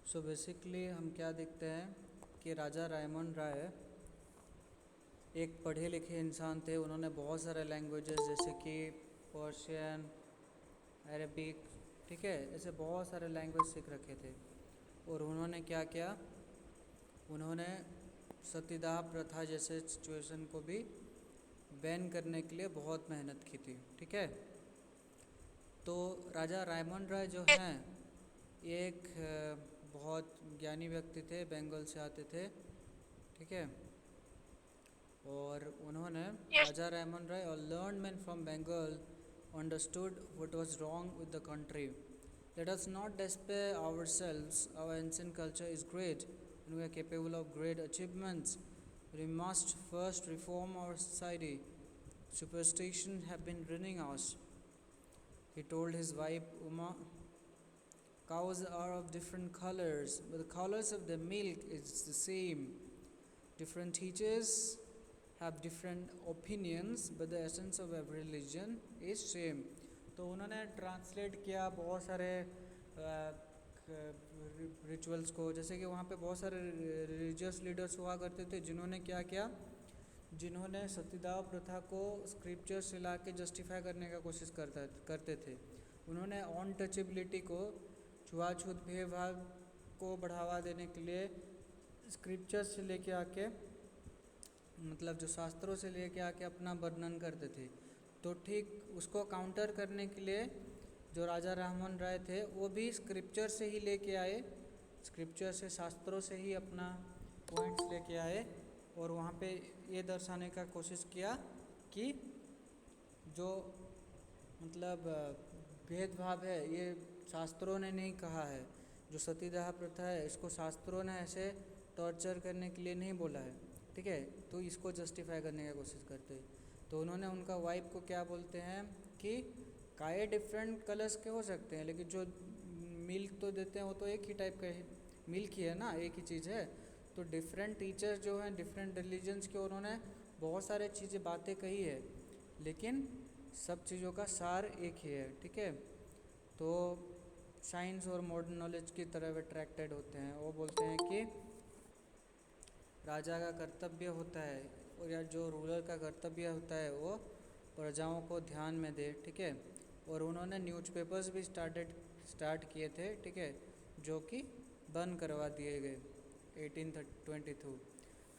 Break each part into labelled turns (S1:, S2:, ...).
S1: So basically हम क्या देखते हैं कि राजा रायमन राय एक पढ़े लिखे इंसान थे। उन्होंने बहुत सारे लैंग्वेजेस जैसे कि पर्शियन, अरबिक, ठीक है, ऐसे बहुत सारे लैंग्वेज सीख रखे थे। और उन्होंने क्या किया, उन्होंने सतीदाह प्रथा जैसे सिचुएशन को भी बैन करने के लिए बहुत मेहनत की थी। ठीक है, तो राजा रायमन राय जो हैं ये एक बहुत ज्ञानी व्यक्ति थे, बंगाल से आते थे। ठीक है, और उन्होंने राजा रायमन राय और learned man from Bengal understood what was wrong with the country. Let us not despair ourselves. Our ancient culture is great and we are capable of great achievements. We must first reform our society. Superstition have been ruining us. He told his wife Uma, cows are of different colors, but the colors of the milk is the same. Different teachers have different opinions, but the essence of every religion is same. तो उन्होंने translate किया बहुत सारे rituals को, जैसे कि वहाँ पे बहुत सारे रिलीजियस लीडर्स हुआ करते थे जिन्होंने क्या किया, जिन्होंने सतीदाह प्रथा को स्क्रिप्चर से ला के जस्टिफाई करने का कोशिश करते थे। उन्होंने ऑन टचेबिलिटी को, छुआछूत भेदभाव को बढ़ावा देने के लिए स्क्रिप्चर से लेके आके, मतलब जो शास्त्रों से लेके आके अपना वर्णन करते थे। तो ठीक उसको काउंटर करने के लिए जो राजा राममोहन राय थे वो भी स्क्रिप्चर से ही लेके आए, स्क्रिप्चर से, शास्त्रों से ही अपना पॉइंट्स लेके आए और वहाँ पे ये दर्शाने का कोशिश किया कि जो मतलब भेदभाव है ये शास्त्रों ने नहीं कहा है। जो सतीदाह प्रथा है इसको शास्त्रों ने ऐसे टॉर्चर करने के लिए नहीं बोला है। ठीक है, तो इसको जस्टिफाई करने की कोशिश करते हैं। तो उन्होंने उनका वाइफ को क्या बोलते हैं कि काए डिफरेंट कलर्स के हो सकते हैं लेकिन जो मिल्क तो देते हैं वो तो एक ही टाइप का मिल्क ही है ना, एक ही चीज़ है। तो डिफरेंट टीचर्स जो हैं डिफरेंट रिलीजन्स के, उन्होंने बहुत सारे चीज़ें बातें कही है लेकिन सब चीज़ों का सार एक ही है। ठीक है, तो साइंस और मॉडर्न नॉलेज की तरफ अट्रैक्टेड होते हैं। वो बोलते हैं कि राजा का कर्तव्य होता है और या जो रूलर का कर्तव्य होता है वो प्रजाओं को ध्यान में दे। ठीक है, और उन्होंने न्यूज़पेपर्स भी स्टार्ट किए थे। ठीक है, जो कि बंद करवा दिए गए 1822।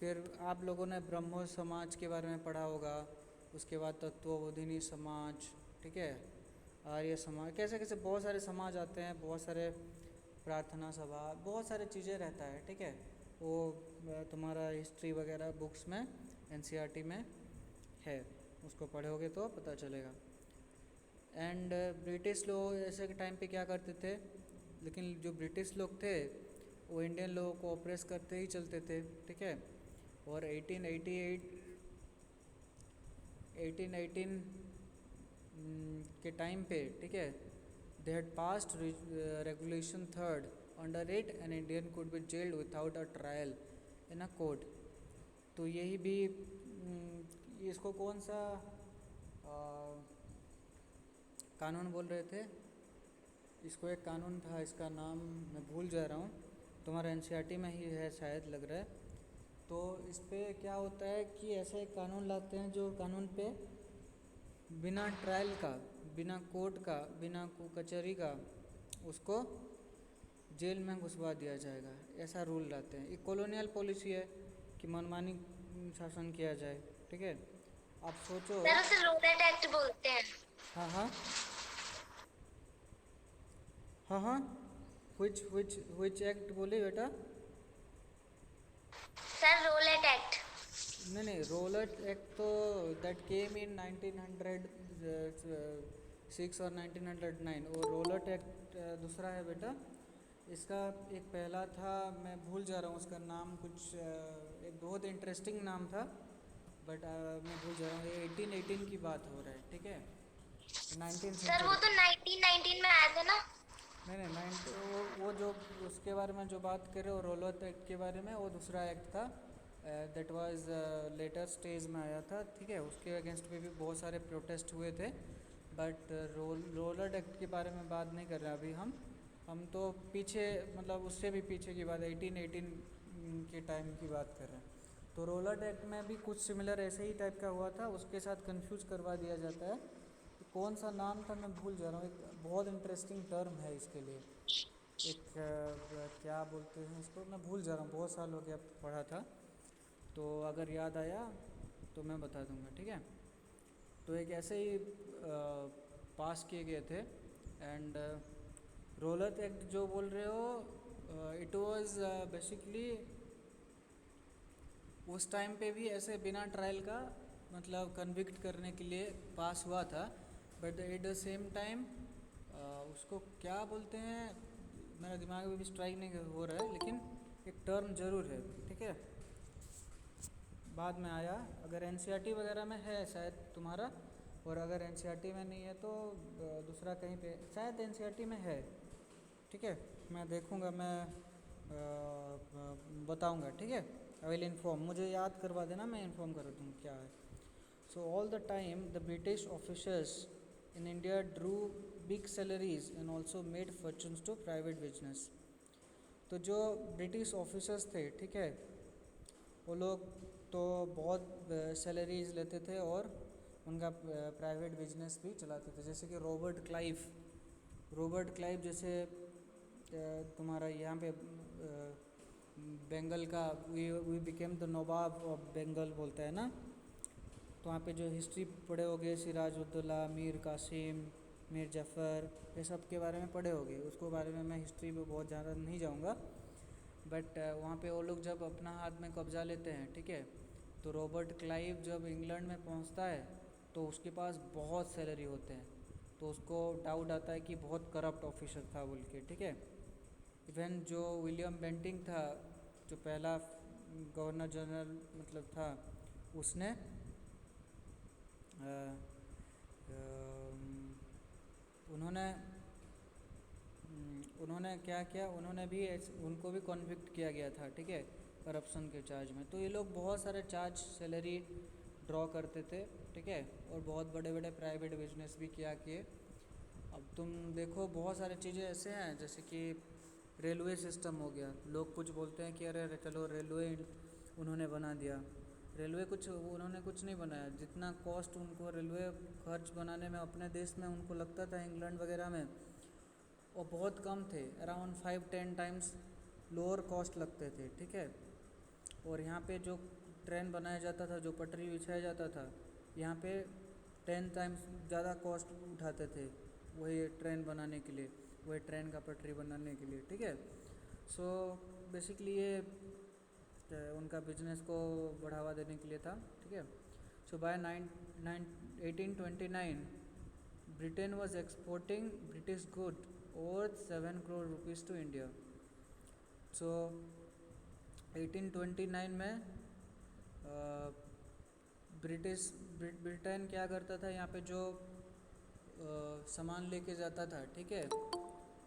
S1: फिर आप लोगों ने ब्रह्मो समाज के बारे में पढ़ा होगा, उसके बाद तत्वबोधिनी समाज, ठीक है, आर्य समाज, कैसे कैसे बहुत सारे समाज आते हैं, बहुत सारे प्रार्थना सभा, बहुत सारे चीज़ें रहता है। ठीक है, वो तुम्हारा हिस्ट्री वगैरह बुक्स में एनसीईआरटी में है, उसको पढ़ोगे तो पता चलेगा। एंड ब्रिटिश लोग ऐसे के टाइम पे क्या करते थे, लेकिन जो ब्रिटिश लोग थे वो इंडियन लोगों को ऑप्रेस करते ही चलते थे। ठीक है, और 1818 के टाइम पे, ठीक है, they had passed regulation third, under it an Indian could be gelled without a trial in a court. तो यही भी इसको कौन सा कानून बोल रहे थे, इसको एक कानून था, इसका नाम मैं भूल जा रहा हूँ, तुम्हारा एनसीईआरटी में ही है शायद, लग रहा है। तो इस पे क्या होता है कि ऐसा एक कानून लाते हैं जो कानून पे बिना ट्रायल का, बिना कोर्ट का, बिना कचहरी का उसको जेल में घुसवा दिया जाएगा, ऐसा रूल लाते हैं। ये कॉलोनियल पॉलिसी है कि मनमानी शासन किया जाए। ठीक है, आप सोचो।
S2: सर उसे रोलेट एक्ट बोलते हैं।
S1: हाँ हाँ हाँ हाँ, विच एक्ट बोले बेटा?
S2: Sir Rowlatt act.
S1: नहीं नहीं, रोलर एक्ट तो दैट केम इन 1906 और 1909, और रोलर एक्ट दूसरा है बेटा। इसका एक पहला था, मैं भूल जा रहा हूँ उसका नाम, कुछ एक बहुत इंटरेस्टिंग नाम था, बट मैं भूल जा रहा हूँ। ये 1818 की बात हो रहा है। ठीक है, 19
S2: सर वो
S1: सेंचुरी।
S2: तो 1919 में आया था ना।
S1: नहीं नहीं, वो जो उसके बारे में जो बात कर रहे हो रोलर एक्ट के बारे में, वो दूसरा एक्ट था, दैट वाज लेटर स्टेज में आया था। ठीक है, उसके अगेंस्ट में भी बहुत सारे प्रोटेस्ट हुए थे, बट रोलर एक्ट के बारे में बात नहीं कर रहे अभी हम। हम तो पीछे मतलब उससे भी पीछे की बात 1818 के टाइम की बात कर रहे हैं। तो रोलट एक्ट में भी कुछ सिमिलर ऐसे ही टाइप का हुआ था, उसके साथ कंफ्यूज करवा दिया जाता है। कौन सा नाम था मैं भूल जा रहा हूँ, एक बहुत इंटरेस्टिंग टर्म है इसके लिए। एक क्या बोलते हैं इसको, मैं भूल जा रहा हूँ, बहुत साल हो गया पढ़ा था, तो अगर याद आया तो मैं बता दूंगा, ठीक है। तो एक ऐसे ही पास किए गए थे। एंड रोलत एक्ट जो बोल रहे हो, इट वाज बेसिकली उस टाइम पे भी ऐसे बिना ट्रायल का मतलब कन्विक्ट करने के लिए पास हुआ था। But at the same time उसको क्या बोलते हैं, मेरा दिमाग में भी स्ट्राइक नहीं हो रहा है, लेकिन एक टर्म ज़रूर है, ठीक है, बाद में आया। अगर एनसीईआरटी वगैरह में है शायद तुम्हारा, और अगर एनसीईआरटी में नहीं है तो दूसरा कहीं पे शायद एनसीईआरटी में है, ठीक है। मैं देखूँगा, मैं बताऊँगा, ठीक है। आई विल इन्फॉर्म, मुझे याद करवा देना, मैं इन्फॉर्म कर दूँ क्या है। So all the time the British officers in India drew big salaries and also made fortunes to private business. तो जो ब्रिटिश ऑफिसर्स थे, ठीक है, वो लोग तो बहुत सैलरीज लेते थे और उनका प्राइवेट बिजनेस भी चलाते थे। जैसे कि रॉबर्ट क्लाइव जैसे तुम्हारा यहाँ पे बंगाल का we became the nawab of Bengal बोलता है ना। तो वहाँ पे जो हिस्ट्री पढ़े होगे, सिराजुद्दौला, मीर कासिम, मीर जफ़र, ये सब के बारे में पढ़े होगे। उसको बारे में मैं हिस्ट्री में बहुत ज़्यादा नहीं जाऊँगा, बट वहाँ पे वो लोग जब अपना हाथ में कब्जा लेते हैं, ठीक है, तो रॉबर्ट क्लाइव जब इंग्लैंड में पहुँचता है तो उसके पास बहुत सैलरी होते हैं, तो उसको डाउट आता है कि बहुत करप्ट ऑफिसर था बोल के, ठीक है। इवन जो विलियम बेंटिंग था, जो पहला गवर्नर जनरल मतलब था, उसने उन्होंने उन्होंने क्या किया, उन्होंने भी उनको भी कॉन्विक्ट किया गया था, ठीक है, करप्शन के चार्ज में। तो ये लोग बहुत सारे चार्ज सैलरी ड्रॉ करते थे, ठीक है, और बहुत बड़े बड़े प्राइवेट बिजनेस भी किया किए। अब तुम देखो बहुत सारी चीज़ें ऐसे हैं, जैसे कि रेलवे सिस्टम हो गया। लोग कुछ बोलते हैं कि अरे चलो रेलवे उन्होंने बना दिया, रेलवे कुछ उन्होंने कुछ नहीं बनाया। जितना कॉस्ट उनको रेलवे खर्च बनाने में अपने देश में उनको लगता था इंग्लैंड वगैरह में, वो बहुत कम थे, अराउंड 5-10 टाइम्स लोअर कॉस्ट लगते थे, ठीक है। और यहाँ पे जो ट्रेन बनाया जाता था, जो पटरी बिछाया जाता था, यहाँ पे 10 टाइम्स ज़्यादा कॉस्ट उठाते थे वही ट्रेन बनाने के लिए, वही ट्रेन का पटरी बनाने के लिए, ठीक है। सो बेसिकली ये उनका बिजनेस को बढ़ावा देने के लिए था, ठीक है। So by 1829 Britain was exporting British good worth 7 crore rupees to India. So 1829 में ब्रिटेन क्या करता था, यहाँ पे जो सामान लेके जाता था, ठीक है,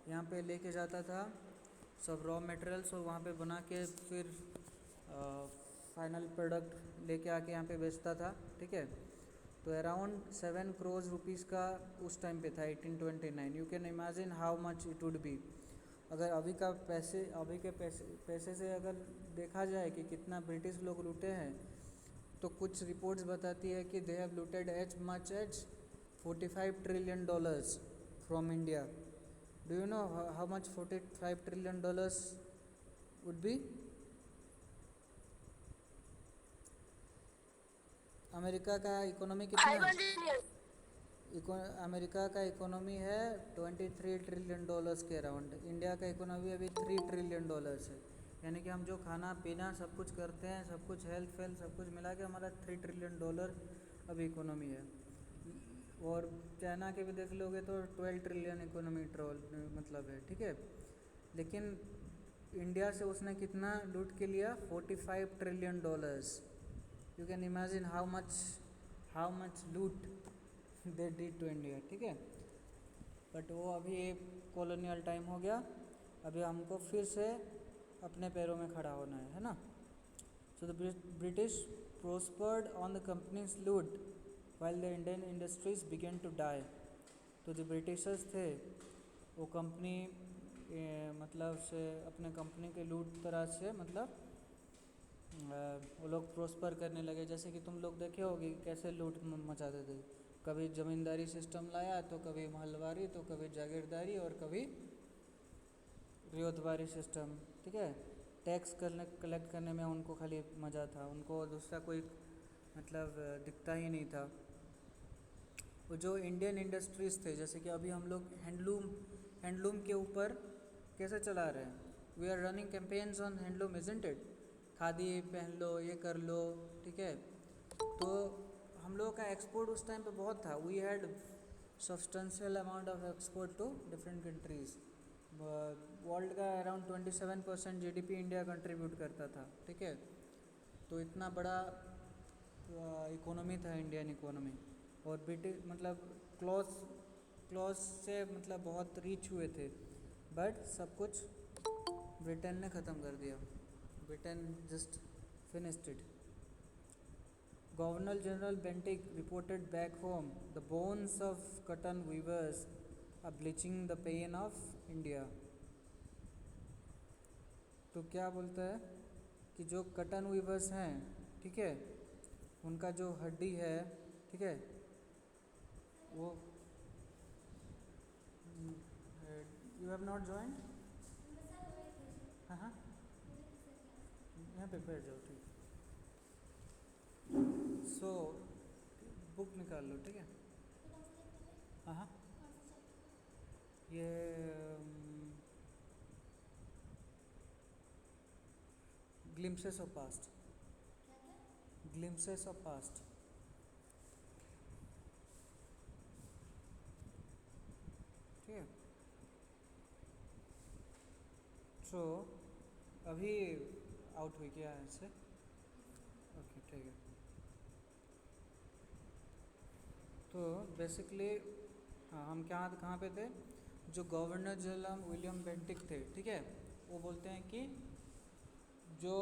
S1: यहाँ पे लेके जाता था सब रॉ मटेरियल्स, और वहाँ पे बना के फिर फाइनल प्रोडक्ट लेके आके यहाँ पे बेचता था, ठीक है। तो अराउंड 7 करोड़ रुपीज़ का उस टाइम पे था 1829। You can imagine how much it would be. अगर अभी के पैसे से अगर देखा जाए कि कितना ब्रिटिश लोग लूटे हैं, तो कुछ रिपोर्ट्स बताती है कि they have looted as much as $45 trillion from India. Do you know how much $45 trillion would be? America का इकोनॉमी कितना है?
S2: 500
S1: अमेरिका का इकोनॉमी है $23 ट्रिलियन के अराउंड। इंडिया का इकोनॉमी अभी $3 ट्रिलियन है। यानी कि हम जो खाना पीना सब कुछ करते हैं, सब कुछ हेल्थ वेल्थ सब कुछ मिला के हमारा $3 ट्रिलियन अभी इकोनॉमी है। और चाइना के भी देख लोगे तो 12 ट्रिलियन इकोनॉमी मतलब है, ठीक है। लेकिन इंडिया से उसने कितना लूट के लिया? $45 trillion. You can imagine how much लूट दे डिड टू इंडिया, ठीक है। बट वो अभी एक कॉलोनियल टाइम हो गया, अभी हमको फिर से अपने पैरों में खड़ा होना है ना। So the British prospered on the companies loot while the Indian industries began to die. तो जो ब्रिटिशर्स थे वो कंपनी मतलब से अपने कंपनी के लूट तरह से मतलब वो लोग प्रोस्पर करने लगे। जैसे कि तुम लोग देखे होगे कैसे लूट मचाते थे, कभी ज़मींदारी सिस्टम लाया तो कभी महलवारी तो कभी जागीरदारी और कभी रियोतवारी सिस्टम, ठीक है। टैक्स कलेक्ट करने में उनको खाली मज़ा था, उनको दूसरा कोई मतलब दिखता ही नहीं था। वो जो इंडियन इंडस्ट्रीज़ थे, जैसे कि अभी हम लोग हैंडलूम के ऊपर कैसे चला रहे हैं, we are running campaigns on handloom isn't it, khadi पहन लो, ये कर लो, ठीक है। तो हम लोगों का एक्सपोर्ट उस टाइम पे बहुत था, we had substantial amount of export to different countries. World का अराउंड 27% जीडीपी इंडिया कंट्रीब्यूट करता था, ठीक है। तो इतना बड़ा इकोनॉमी था इंडियन इकोनॉमी। और ब्रिटिश मतलब क्लॉथ से मतलब बहुत रिच हुए थे, बट सब कुछ ब्रिटेन ने ख़त्म कर दिया, Britain just finished it. Governor general Bentinck reported back home the bones of cotton weavers are bleaching the plains of India. तो क्या बोलता है कि जो कटन वीवर्स हैं, ठीक है, उनका जो हड्डी है, ठीक है, वो यू हैव नॉट ज्वाइंड, हाँ हाँ यहाँ पे बैठ जाओ, ठीक। सो बुक निकाल लो, ठीक है। हाँ हाँ ये glimpses of past, glimpses of past, ठीक है। सो अभी आउट हुई क्या है इससे, ओके ठीक है। तो बेसिकली हाँ, हम कहाँ पे थे, जो गवर्नर जनरल विलियम बेंटिक थे, ठीक है, वो बोलते हैं कि जो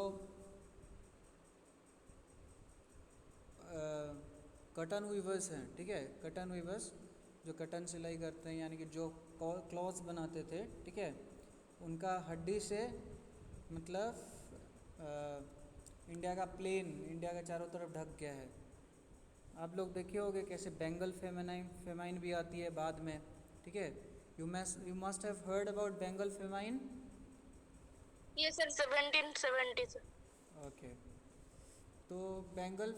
S1: कटन वीवर्स हैं, ठीक है, कटन वीवर्स जो कटन सिलाई करते हैं, यानी कि जो क्लॉथ्स बनाते थे, ठीक है, उनका हड्डी से मतलब इंडिया का प्लेन, इंडिया का चारों तरफ ढक गया है। आप लोग देखे होंगे कैसे बेंगल फेमाइन भी आती है बाद में, ठीक है। You must have heard about Bengal famine.
S3: ये सर 1770 से।
S1: ओके, तो बेंगल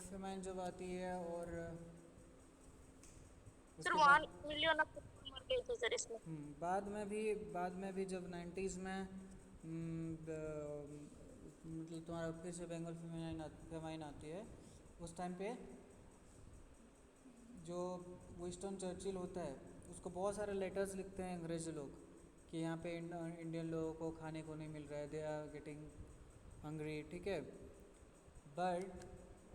S1: फेमाइन जब आती है और
S3: सर
S1: उसके
S3: 1
S1: बाद
S3: मिलियन ऑफ मर गए थे सर इसमें।
S1: बाद में भी जब 90s में मतलब तुम्हारा फिर से बेंगल फेमाइन आती है, उस टाइम पे जो विंस्टन चर्चिल होता है उसको बहुत सारे लेटर्स लिखते हैं अंग्रेज़ी लोग कि यहाँ पे इंडियन लोगों को खाने को नहीं मिल रहा है, दे आर गेटिंग हंग्री, ठीक है। बट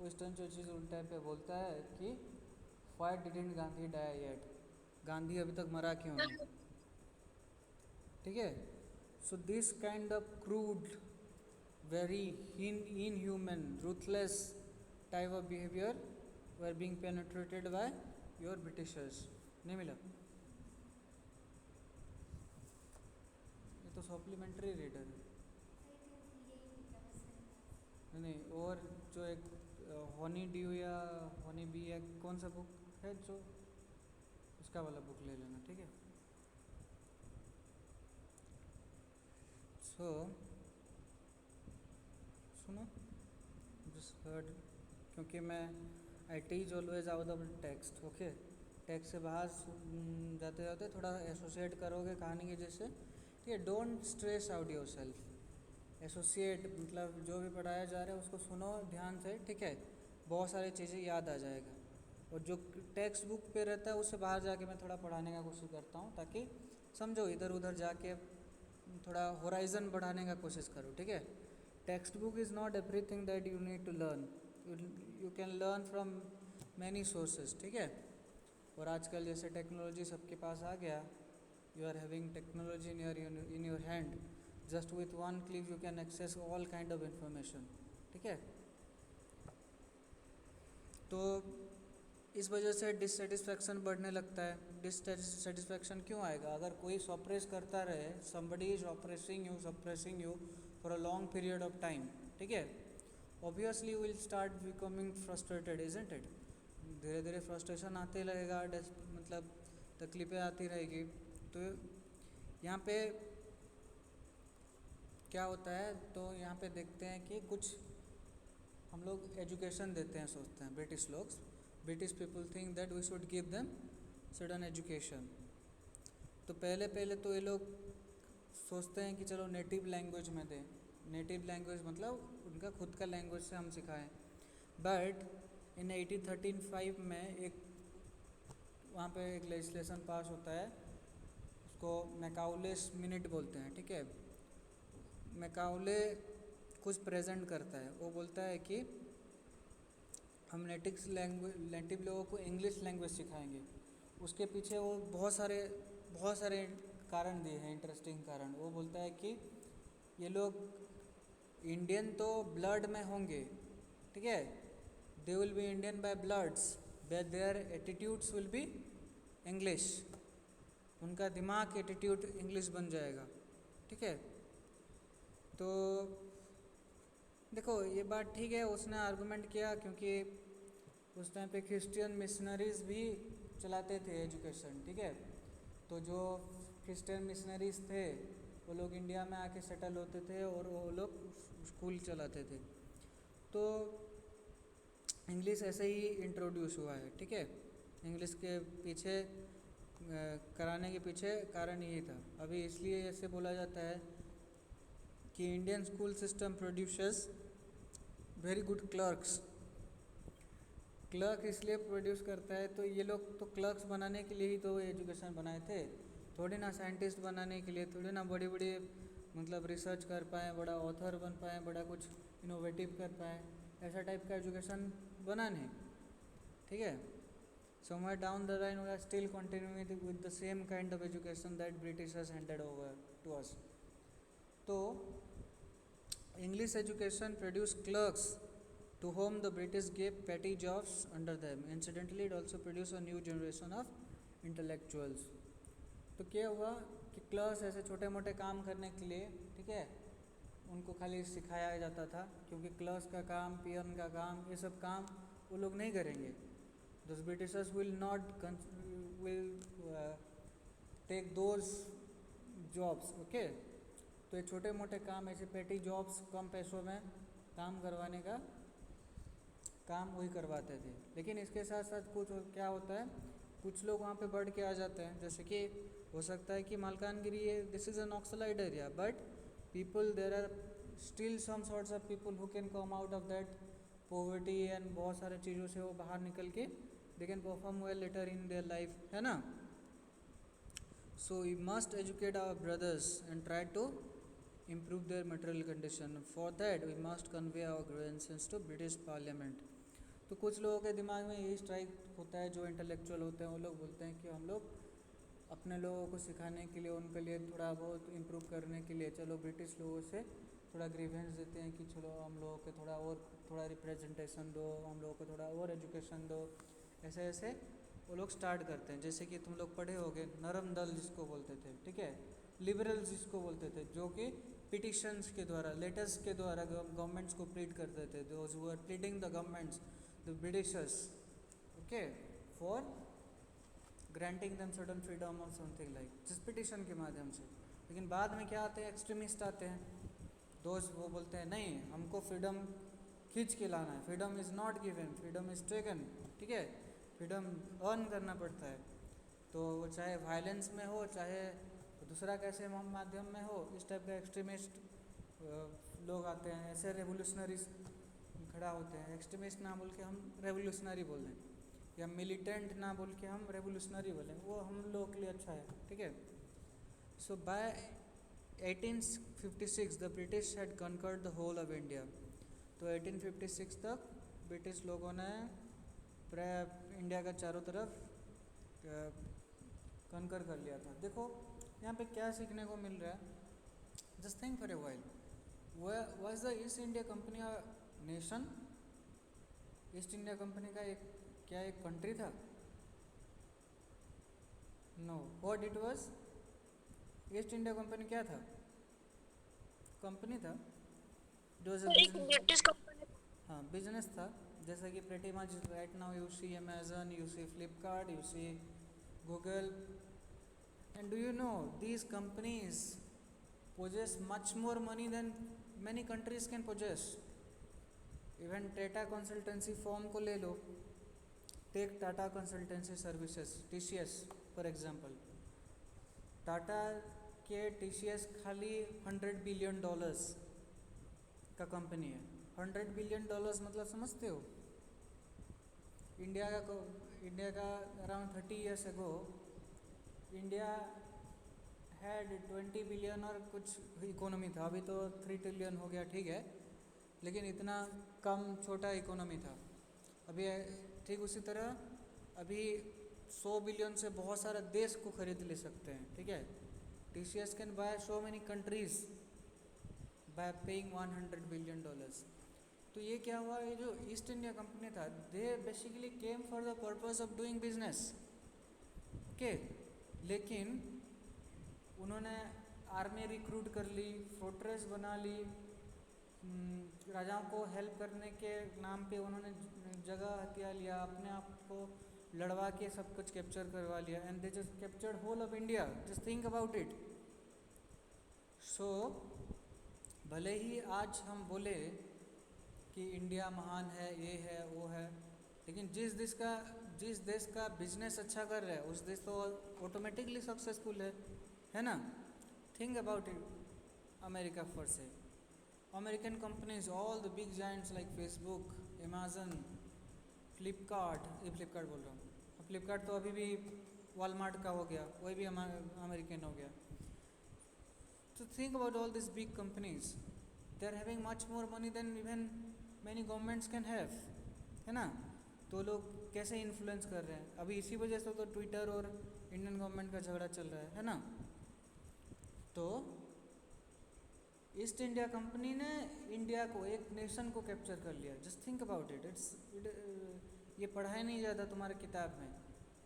S1: विंस्टन चर्चिल उस टाइम पे बोलता है कि why didn't Gandhi die yet, Gandhi अभी तक मरा क्यों नहीं, ठीक है। So this kind of crude, very inhuman, ruthless type of behavior were being penetrated by your Britishers। नहीं मिला, ये तो सप्लीमेंट्री रीडर है। नहीं, और जो एक हनी ड्यू या हनी बी या कौन सा बुक है जो उसका वाला बुक ले लेना, ठीक है। सो सुनो, जस्ट हर्ड, क्योंकि मैं I teach always out of text, okay. Text से बाहर जाते जाते थोड़ा एसोसिएट करोगे कहानी के जैसे, ठीक है। Don't stress out your self, associate मतलब जो भी पढ़ाया जा रहा है उसको सुनो ध्यान से, ठीक है, बहुत सारी चीज़ें याद आ जाएगा। और जो टेक्स्ट बुक पे रहता है उससे बाहर जाके मैं थोड़ा पढ़ाने का कोशिश करता हूँ, ताकि समझो, इधर उधर जाके थोड़ा होराइजन बढ़ाने का कोशिश करो, ठीक है। Textbook is not everything that you need to learn, you can learn from many sources, ठीक है। और आजकल जैसे टेक्नोलॉजी सबके पास आ गया, you are having technology in your hand, just with one click you can access all kind of information, ठीक है। तो इस वजह से डिससेटिस्फैक्शन बढ़ने लगता है। डिससेटिस्फैक्शन क्यों आएगा? अगर कोई सप्रेस करता रहे, somebody is suppressing you for a long period of time, ठीक है, obviously you will start becoming frustrated, isn't it? धीरे धीरे फ्रस्ट्रेशन आते लगेगा, मतलब तकलीफ़ें आती रहेगी। तो यहाँ पे क्या होता है, तो यहाँ पे देखते हैं कि कुछ हम लोग एजुकेशन देते हैं, सोचते हैं British people think that we should give them sudden education. तो पहले तो ये लोग सोचते हैं कि चलो नेटिव लैंग्वेज में दें। नेटिव लैंग्वेज मतलब उनका खुद का लैंग्वेज से हम सिखाएं। बट इन 1835 में एक वहाँ पे एक लेजिस्लेशन पास होता है, उसको मैकाउलेस मिनट बोलते हैं, ठीक है। मैकाउले कुछ प्रेजेंट करता है, वो बोलता है कि हम नेटिव लोगों को इंग्लिश लैंग्वेज सिखाएंगे। उसके पीछे वो बहुत सारे कारण दिए हैं, इंटरेस्टिंग कारण। वो बोलता है कि ये लोग इंडियन तो ब्लड में होंगे, ठीक है, they will be Indian by bloods, but their attitudes will be English. उनका दिमाग एटीट्यूड इंग्लिश बन जाएगा, ठीक है। तो देखो ये बात ठीक है, उसने आर्गुमेंट किया क्योंकि उस टाइम पे क्रिश्चियन मिशनरीज भी चलाते थे एजुकेशन, ठीक है। तो जो क्रिश्चियन मिशनरीज थे वो लोग इंडिया में आके सेटल होते थे और वो लोग स्कूल चलाते थे। तो इंग्लिश ऐसे ही इंट्रोड्यूस हुआ है, ठीक है। इंग्लिश के पीछे कराने के पीछे कारण यही था। अभी इसलिए ऐसे बोला जाता है कि Indian school system produces very good clerks. Clerk इसलिए प्रोड्यूस करता है, तो ये लोग तो क्लर्क्स बनाने के लिए ही तो एजुकेशन बनाए थे, थोड़ी ना साइंटिस्ट बनाने के लिए, थोड़ी ना बड़ी बड़ी मतलब रिसर्च कर पाए, बड़ा ऑथर बन पाए, बड़ा कुछ इनोवेटिव कर पाए, ऐसा टाइप का एजुकेशन बना नहीं, ठीक है। Somewhere down the line we are still continuing with the same kind of education that British has handed over to us. तो English education produced clerks to whom the British gave petty jobs under them. Incidentally, it also produced a new generation of intellectuals. तो क्या हुआ कि clerks ऐसे छोटे मोटे काम करने के लिए, ठीक है, उनको खाली सिखाया जाता था, क्योंकि क्लर्क्स का काम, पियन का काम, ये सब काम वो लोग नहीं करेंगे। Those Britishers will take those jobs, okay? तो ये छोटे मोटे काम, ऐसे पेटी जॉब्स, कम पैसों में काम करवाने का काम वही करवाते थे। लेकिन इसके साथ साथ कुछ क्या होता है, कुछ लोग वहाँ पे बढ़ के आ जाते हैं। जैसे कि हो सकता है कि Malkangiri this is a naxalite area, but people there are still some sorts of people who can come out of that poverty and बहुत सारे चीज़ों से वो बाहर निकल के they can perform well later in their life, है ना। So we must educate our brothers and try to improve their material condition. For that we must convey our grievances to British Parliament. तो कुछ लोगों के दिमाग में यही strike होता है, जो इंटेलेक्चुअल होते हैं वो लोग बोलते हैं कि हम लोग अपने लोगों को सिखाने के लिए, उनके लिए थोड़ा बहुत इम्प्रूव करने के लिए चलो ब्रिटिश लोगों से थोड़ा ग्रीवेंस देते हैं कि चलो हम लोगों के थोड़ा रिप्रेजेंटेशन दो, हम लोगों को थोड़ा और एजुकेशन दो। ऐसे ऐसे वो लोग स्टार्ट करते हैं। जैसे कि तुम लोग पढ़े होगे नरम दल जिसको बोलते थे, ठीक है, लिबरल्स जिसको बोलते थे, जो कि पिटिशंस के द्वारा, लेटर्स के द्वारा गवर्नमेंट्स को प्लीड करते थे। Those who are pleading the governments, the Britishers, okay, for granting them certain freedom और समथिंग लाइक, जिस पिटिशन के माध्यम से। लेकिन बाद में क्या आते हैं, एक्सट्रीमिस्ट आते हैं, दोस्त वो बोलते हैं नहीं हमको फ्रीडम खींच के लाना है, freedom is not given, freedom is taken, ठीक है, फ्रीडम अर्न करना पड़ता है। तो वो चाहे वायलेंस में हो, चाहे दूसरा कैसे माध्यम में हो, इस टाइप का एक्सट्रीमिस्ट लोग आते हैं। ऐसे रेवोल्यूशनरीज खड़ा होते हैं। एक्सट्रीमिस्ट ना बोल के हम रेवोल्यूशनरी बोल दें, या मिलिटेंट ना बोल के हम रेवोल्यूशनरी बोलें, वो हम लोगों के लिए अच्छा है, ठीक है। So by 1856 the British had conquered the whole of India. तो 1856 तक ब्रिटिश लोगों ने प्राय इंडिया का चारों तरफ कनकर कर लिया था। देखो यहाँ पे क्या सीखने को मिल रहा है, just think for a while, was the East India Company a nation? East India Company का एक क्या एक कंट्री था? No, what it was? East India Company क्या था? कंपनी था, इट वाज अ
S3: सर एक
S1: बिजनेस।
S3: British company.
S1: हाँ, बिजनेस था। जैसा कि pretty much right now you see Amazon, you see Flipkart, you see Google, and do you know these companies possess much more money than many countries can possess. Even Tata consultancy firm को ले लो, take Tata consultancy services, TCS for example. Tata के TCS खाली $100 billion का company है। $100 billion मतलब समझते हो? India का around 30 years ago India had 20 billion और कुछ इकोनॉमी था। अभी तो 3 ट्रिलियन हो गया, ठीक है, लेकिन इतना कम छोटा इकोनॉमी था अभी। ठीक उसी तरह अभी 100 बिलियन से बहुत सारा देश को खरीद ले सकते हैं, ठीक है। TCS can buy so many countries bye paying $100 billion. तो ये क्या हुआ, ये जो ईस्ट इंडिया कंपनी था, they basically came for the purpose of doing business, okay. लेकिन उन्होंने आर्मी रिक्रूट कर ली, फोर्ट्रेस बना ली, राजाओं को हेल्प करने के नाम पे उन्होंने जगह हथिया लिया, अपने आप को लड़वा के सब कुछ कैप्चर करवा लिया, and they just captured whole of India. Just think about it. So भले ही आज हम बोले कि इंडिया महान है, ये है वो है, लेकिन जिस देश का बिजनेस अच्छा कर रहा है उस देश तो ऑटोमेटिकली सक्सेसफुल है ना। Think about it, America for say, American companies, all the big giants like Facebook, Amazon, Flipkart बोल रहा हूँ, फ्लिपकार्ट तो अभी भी वॉलमार्ट का हो गया, वही भी अमेरिकन हो गया। तो think about all this big companies, they are having much more money than even many governments can have, है ना। तो लोग कैसे इन्फ्लुएंस कर रहे हैं, अभी इसी वजह से तो ट्विटर और इंडियन गवर्नमेंट का झगड़ा चल रहा है ना। तो ईस्ट इंडिया कंपनी ने इंडिया को, एक नेशन को कैप्चर कर लिया। Just think about it. ये पढ़ा ही नहीं जाता तुम्हारे किताब में,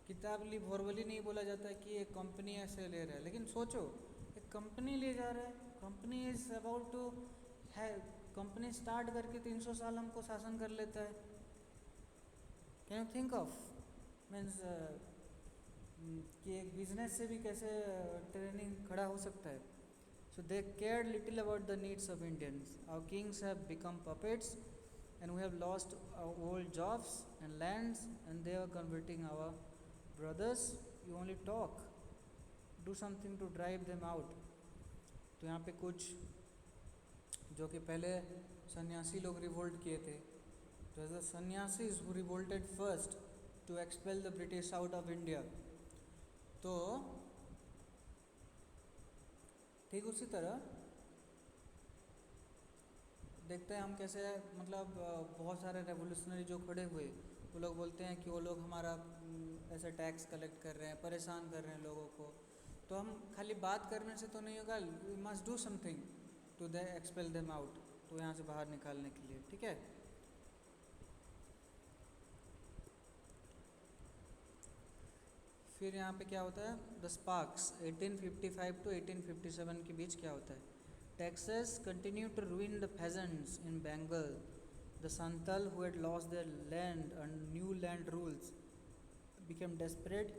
S1: किताब ली भोरवली नहीं बोला जाता है कि एक कंपनी ऐसे ले रहा है, लेकिन सोचो एक कंपनी ले जा रहा है, कंपनी इज अबाउट टू है, कंपनी स्टार्ट करके 300 साल हमको शासन कर लेता है। Can you think of means कि एक बिजनेस से भी कैसे ट्रेनिंग खड़ा हो सकता है। So they cared little about the needs of Indians. Our kings have become puppets, and we have lost our old jobs and lands, and they are converting our brothers. You only talk, do something to drive them out. तो यहाँ पे कुछ जो कि पहले सन्यासी लोग revolt किए थे, तो the sannyasis who revolted first to expel the British out of India. तो ठीक उसी तरह देखते हैं हम कैसे, मतलब बहुत सारे रेवोल्यूशनरी जो खड़े हुए, वो लोग बोलते हैं कि वो लोग हमारा ऐसे टैक्स कलेक्ट कर रहे हैं, परेशान कर रहे हैं लोगों को। तो हम खाली बात करने से तो नहीं होगा, we must do something to they expel them out, तो यहाँ से बाहर निकालने के लिए, ठीक है। फिर यहाँ पे क्या होता है, द स्पार्क्स 1855 to 1857 के बीच क्या होता है। Taxes continued to ruin the peasants in Bengal. The Santal, who had lost their land and new land rules, became desperate.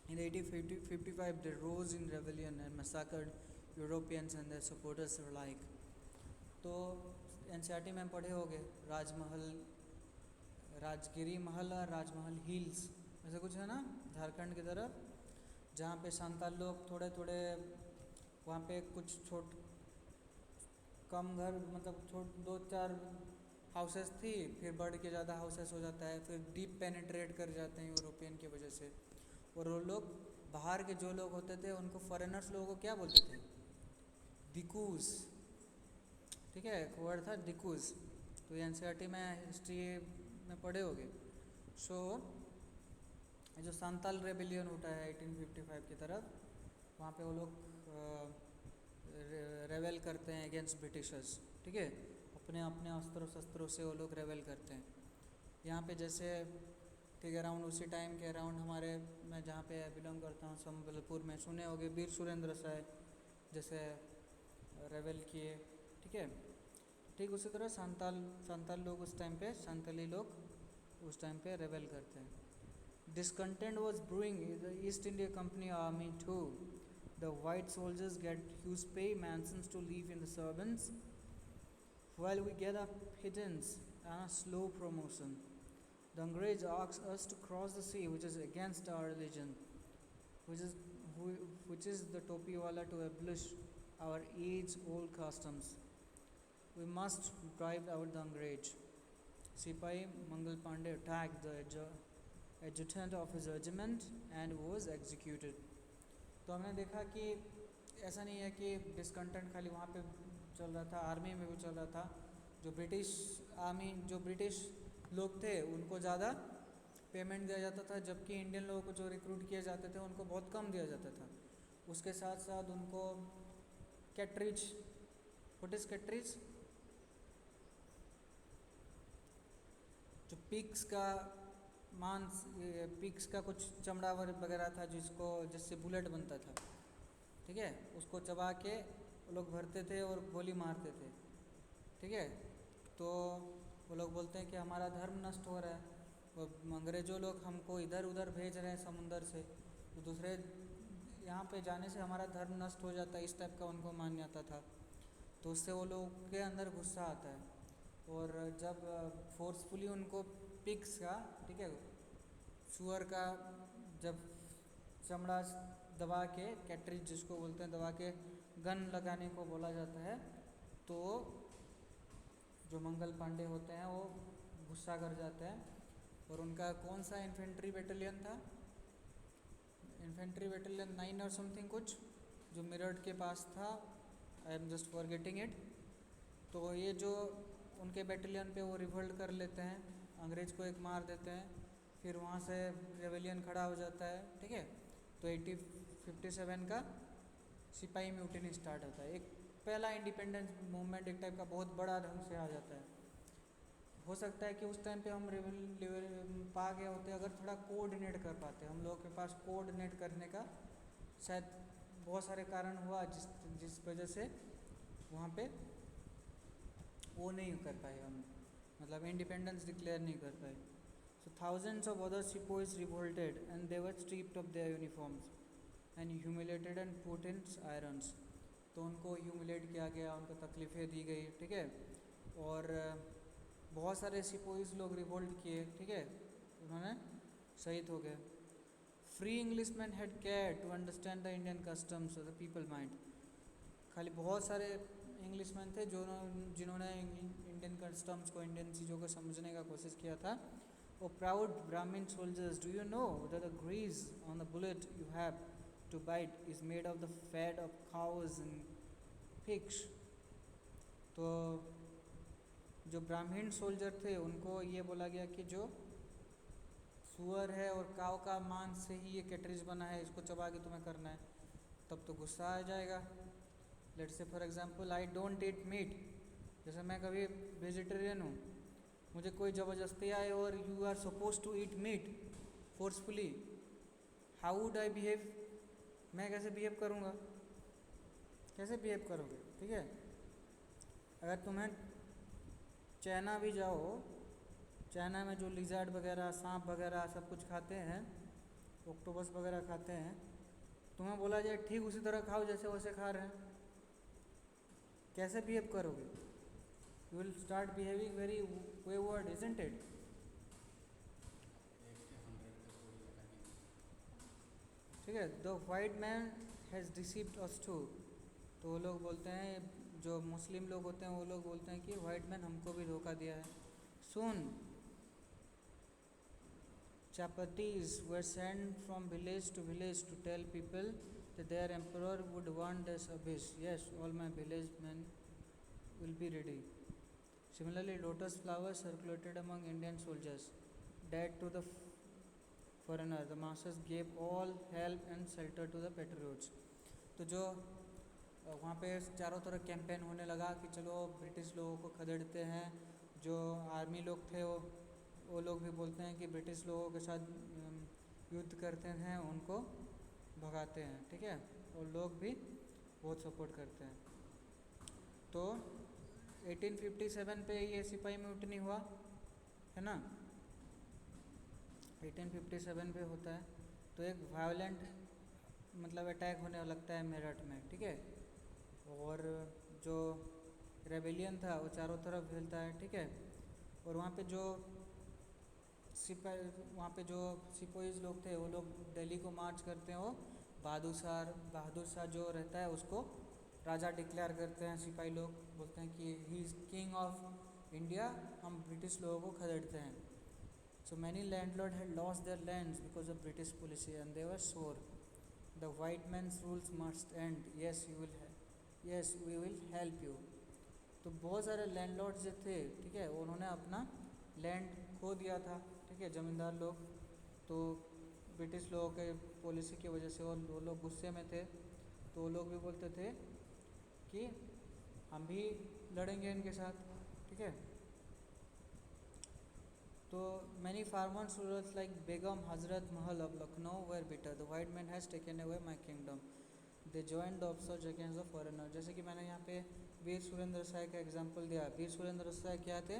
S1: In 1855, they rose in rebellion and massacred Europeans and their supporters alike. तो NCERT में पढ़े होंगे राजमहल, राजगिरी महल और राजमहल hills, ऐसा कुछ है ना, झारखंड की तरफ, जहाँ पे सांताल लोग थोड़े थोड़े, वहाँ पे कुछ कम घर, मतलब 2-4 हाउसेस थी, फिर बढ़ के ज़्यादा हाउसेस हो जाता है, फिर डीप पेनिट्रेट कर जाते हैं यूरोपियन की वजह से। और वो लोग बाहर के जो लोग होते थे उनको फॉरेनर्स लोगों को क्या बोलते थे, दिकूज, ठीक है, एक वर्ड था दिकूज, तो एनसीईआरटी में हिस्ट्री में पढ़े होगे। सो जो सांताल रेबिलियन उठा है 1855 की तरफ, वहाँ पे वो लोग रेवेल करते हैं अगेंस्ट ब्रिटिशर्स, ठीक है, अपने अपने अस्त्रों शस्त्रों से वो लोग रेवेल करते हैं। यहाँ पे जैसे ठीक है अराउंड उसी टाइम के अराउंड हमारे मैं जहाँ पे बिलोंग करता हूँ संबलपुर में सुने होंगे वीर सुरेंद्र साय जैसे रेबेल किए, ठीक है। ठीक उसी तरह संताल लोग उस टाइम पे संताली लोग उस टाइम पे रेबेल करते हैं। Discontent was brewing in the East India Company army too. The white soldiers get huge pay, mansions to live in the servants, while we get a pittance and a slow promotion. The Angrez asks us to cross the sea, which is against our religion, which is which is the topi wala to abolish our age-old customs. We must drive out the Angrez. Sipai Mangal Pandey attacked the adjutant of his regiment and was executed. तो हमने देखा कि ऐसा नहीं है कि discontent खाली वहाँ पे चल रहा था, आर्मी में भी चल रहा था। जो ब्रिटिश लोग थे उनको ज़्यादा पेमेंट दिया जाता था, जबकि इंडियन लोगों को जो रिक्रूट किए जाते थे उनको बहुत कम दिया जाता था। उसके साथ साथ उनको कैटरिज, व्हाट इज़ कैटरिज, जो पिग्स का मांस, पिग्स का कुछ चमड़ा वगैरह था जिससे बुलेट बनता था, ठीक है, उसको चबा के लोग भरते थे और गोली मारते थे, ठीक है। तो वो लोग बोलते हैं कि हमारा धर्म नष्ट हो रहा है, वो अंग्रेज़ों लोग हमको इधर उधर भेज रहे हैं समुंदर से, तो दूसरे यहाँ पे जाने से हमारा धर्म नष्ट हो जाता है, इस टाइप का उनको मान्यता था। तो उससे वो लोग के अंदर गुस्सा आता है और जब फोर्सफुली उनको पिग्स का, ठीक है, सुअर का जब चमड़ा दबा के, कैटरिज जिसको बोलते हैं, दबा के गन लगाने को बोला जाता है, तो जो मंगल पांडे होते हैं वो गुस्सा कर जाते हैं। और उनका कौन सा इन्फेंट्री बैटेलियन था, इन्फेंट्री बैटेलियन 9 और समथिंग कुछ, जो मेरठ के पास था, I am just forgetting it. तो ये जो उनके बैटेलियन पे वो रिवोल्ट कर लेते हैं, अंग्रेज़ को एक मार देते हैं, फिर वहाँ से रेवेलियन खड़ा हो जाता है, ठीक है। तो 1857 का सिपाही म्यूटिनी स्टार्ट होता है, एक पहला इंडिपेंडेंस मूवमेंट एक टाइप का बहुत बड़ा ढंग से आ जाता है। हो सकता है कि उस टाइम पे हम पा गए होते अगर थोड़ा कोऑर्डिनेट कर पाते, हम लोगों के पास कोऑर्डिनेट करने का शायद बहुत सारे कारण हुआ जिस वजह से वहाँ पे वो नहीं कर पाए हम, मतलब इंडिपेंडेंस डिक्लेयर नहीं कर पाए। So thousands of other sepoys revolted and they were stripped of their uniforms and humiliated and put in irons. तो उनको ह्यूमिलेट किया गया, उनको तकलीफ़ें दी गई, ठीक है। और बहुत सारे सिपोइस लोग रिवोल्ट किए, ठीक है, उन्होंने शहीद हो गए। Free Englishman had care to understand the Indian customs of the people mind. खाली बहुत सारे इंग्लिशमैन थे जिन्होंने इंडियन कस्टम्स को, इंडियन चीज़ों को समझने का कोशिश किया था। O proud Brahmin soldiers, do you know that the grease on the bullet you have to bite is made of the fat of cows and pigs? तो जो ब्राह्मण सोल्जर थे उनको ये बोला गया कि जो सुअर है और काव का मांस से ही ये कैटरिज बना है, इसको चबा के तुम्हें करना है, तब तो गुस्सा आ जाएगा। Let's say for example I don't eat meat, जैसे मैं कभी वेजिटेरियन हूँ, मुझे कोई ज़बरदस्ती आए और you are suppose to eat meat forcefully, how would I behave, मैं कैसे बिहेव करूँगा, कैसे बिहेव करोगे, ठीक है। अगर तुम्हें चाइना भी जाओ, चाइना में जो लिजर्ड वगैरह, सांप वगैरह सब कुछ खाते हैं, ऑक्टोपस वगैरह खाते हैं, तुम्हें बोला जाए ठीक उसी तरह खाओ जैसे वैसे खा रहे हैं, कैसे बिहेव करोगे? You will start behaving very wayward, isn't it? ठीक है। The white man has deceived us too. तो वो लोग बोलते हैं, जो मुस्लिम लोग होते हैं वो लोग बोलते हैं कि white man हमको भी धोखा दिया है। Soon chapatis were sent from village to village to tell people that their emperor would want this abyss. Yes, all my village men will be ready. Similarly, lotus flowers circulated among Indian soldiers, dead to the foreigner. The masses gave all help and shelter to the patriots. तो जो वहाँ पे चारों तरफ campaign होने लगा कि चलो ब्रिटिश लोगों को खदेड़ते हैं, जो आर्मी लोग थे वो वो लोग भी बोलते हैं कि ब्रिटिश लोगों के साथ युद्ध करते हैं, उनको भगाते हैं, ठीक है। और लोग भी बहुत सपोर्ट करते हैं। तो 1857 पे ये सिपाही म्यूटनी हुआ है ना, 1857 पे होता है। तो एक वायलेंट मतलब अटैक होने लगता है मेरठ में, ठीक है। और जो रेबेलियन था वो चारों तरफ फैलता है, ठीक है। और वहाँ पे जो सिपाहीज लोग थे वो लोग दिल्ली को मार्च करते हैं। वो बहादुर शाह जो रहता है उसको राजा डिक्लेयर करते हैं। सिपाही लोग बोलते हैं कि he is king of India, हम ब्रिटिश लोगों को खदेड़ते हैं। So many landlords had lost their lands because of British policy and they were sure the white man's rules must end. Yes, we will help you. तो बहुत सारे landlord जो थे, ठीक है, उन्होंने अपना लैंड खो दिया था, ठीक है, ज़मींदार लोग। तो ब्रिटिश लोगों के पॉलिसी की वजह से वो लोग गुस्से में थे। तो वो लोग भी बोलते थे कि हम भी लड़ेंगे इनके साथ, ठीक है। तो many farmers rulers like Begum Hazrat Mahal of Lucknow were bitter. The white man has taken away my kingdom. They joined the upsurge against the foreigner. जैसे कि मैंने यहाँ पे वीर सुरेंद्र साय का एग्जांपल दिया। वीर सुरेंद्र साय क्या थे,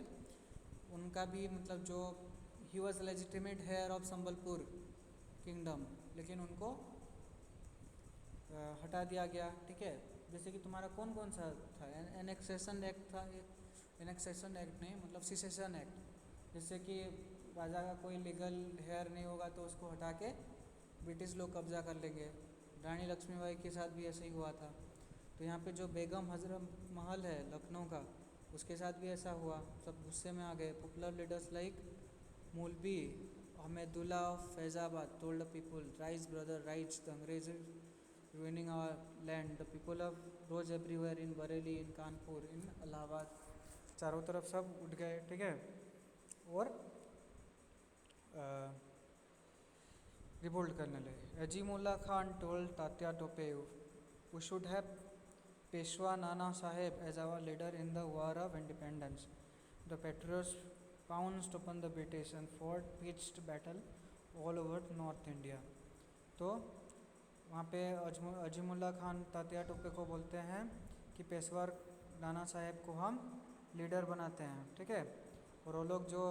S1: उनका भी मतलब जो he was legitimate heir of Sambalpur kingdom, लेकिन उनको हटा दिया गया, ठीक है। जैसे कि तुम्हारा कौन कौन सा था, एनेक्सेशन एक्ट था, एनेक्सेशन एक्ट नहीं मतलब सिसेशन एक्ट, जिससे कि राजा का कोई लीगल हेयर नहीं होगा तो उसको हटा के ब्रिटिश लोग कब्जा कर लेंगे। रानी लक्ष्मीबाई के साथ भी ऐसे ही हुआ था। तो यहाँ पे जो बेगम हजरत महल है लखनऊ का, उसके साथ भी ऐसा हुआ, सब गुस्से में आ गए। पॉपुलर लीडर्स लाइक मौलवी Ahmadullah of Faizabad told the people, rise brother rise, the अंग्रेज ruining our land. The people of rose everywhere in Bareilly, in Kanpur, in Allahabad, चारों तरफ सब उठ गए, ठीक है। और रिवोल्ट करने लगे। Azimullah Khan told Tatya Tope, we should have Peshwa Nana Sahib as our leader in the war of independence. The patriots pounced upon the British and fought pitched battle all over North India. तो वहाँ पे अजीमुल्ला खान तात्या टोपे को बोलते हैं कि पेशवा नाना साहेब को हम लीडर बनाते हैं, ठीक है। और वो लोग जो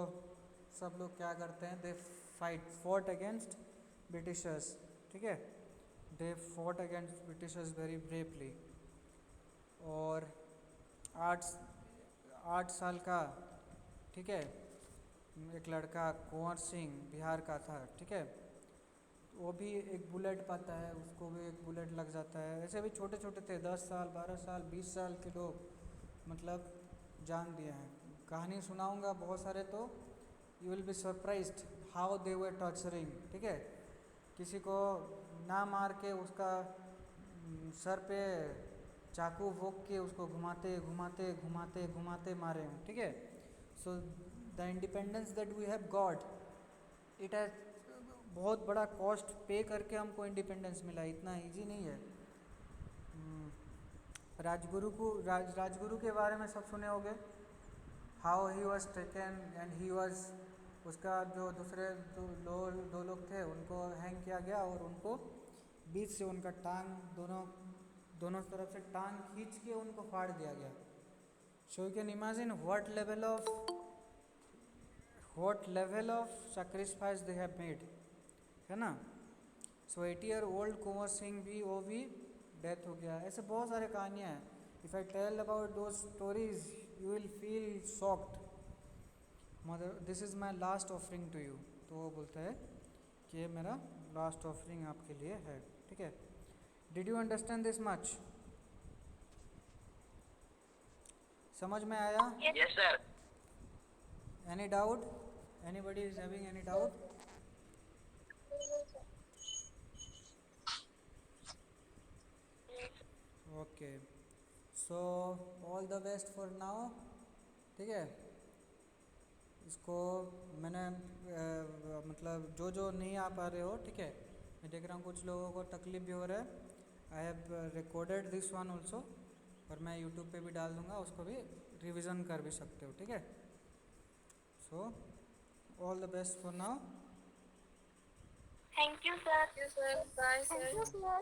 S1: सब लोग क्या करते हैं, दे फॉट अगेंस्ट ब्रिटिशर्स, ठीक है, they fought against Britishers very bravely. और 8 साल का, ठीक है, एक लड़का कुंवर सिंह बिहार का था, ठीक है, वो भी एक बुलेट पाता है, उसको भी एक बुलेट लग जाता है। ऐसे भी छोटे छोटे थे, 10 साल 12 साल 20 साल के लोग मतलब जान दिए हैं। कहानी सुनाऊंगा बहुत सारे, तो you will be surprised how they were torturing, ठीक है। किसी को ना मार के उसका सर पे चाकू भोंक के उसको घुमाते घुमाते घुमाते घुमाते मारे हैं, ठीक है। So the independence that we have got, it has बहुत बड़ा कॉस्ट पे करके हमको इंडिपेंडेंस मिला, इतना इजी नहीं है। राजगुरु के बारे में सब सुने होंगे, how he was taken and he was, उसका जो दूसरे दो लोग थे उनको हैंग किया गया और उनको बीच से उनका टांग दोनों तरफ से टांग खींच के उनको फाड़ दिया गया। So you can imagine what level of sacrifice they have made, है ना। सो 80-year-old कुंवर सिंह भी, वो भी डेथ हो गया। ऐसे बहुत सारे कहानियाँ हैं। If I tell about those stories you will feel shocked. Mother, this is my last offering to you. तो वो बोलता है कि ये मेरा लास्ट ऑफरिंग आपके लिए है, ठीक है। Did you understand this much? समझ में आया?
S3: Yes, sir.
S1: Any doubt? Anybody is having any doubt? Okay, so all the best for now, ठीक है। इसको मैंने मतलब जो नहीं आ पा रहे हो, ठीक है, मैं देख रहा हूँ कुछ लोगों को तकलीफ भी हो रहा है। I have recorded this one also, और मैं यूट्यूब पे भी डाल दूँगा, उसको भी रिवीजन कर भी सकते हो, ठीक है। So all the best for now.
S3: Thank you sir. Thank you sir. Bye sir. Thank you sir.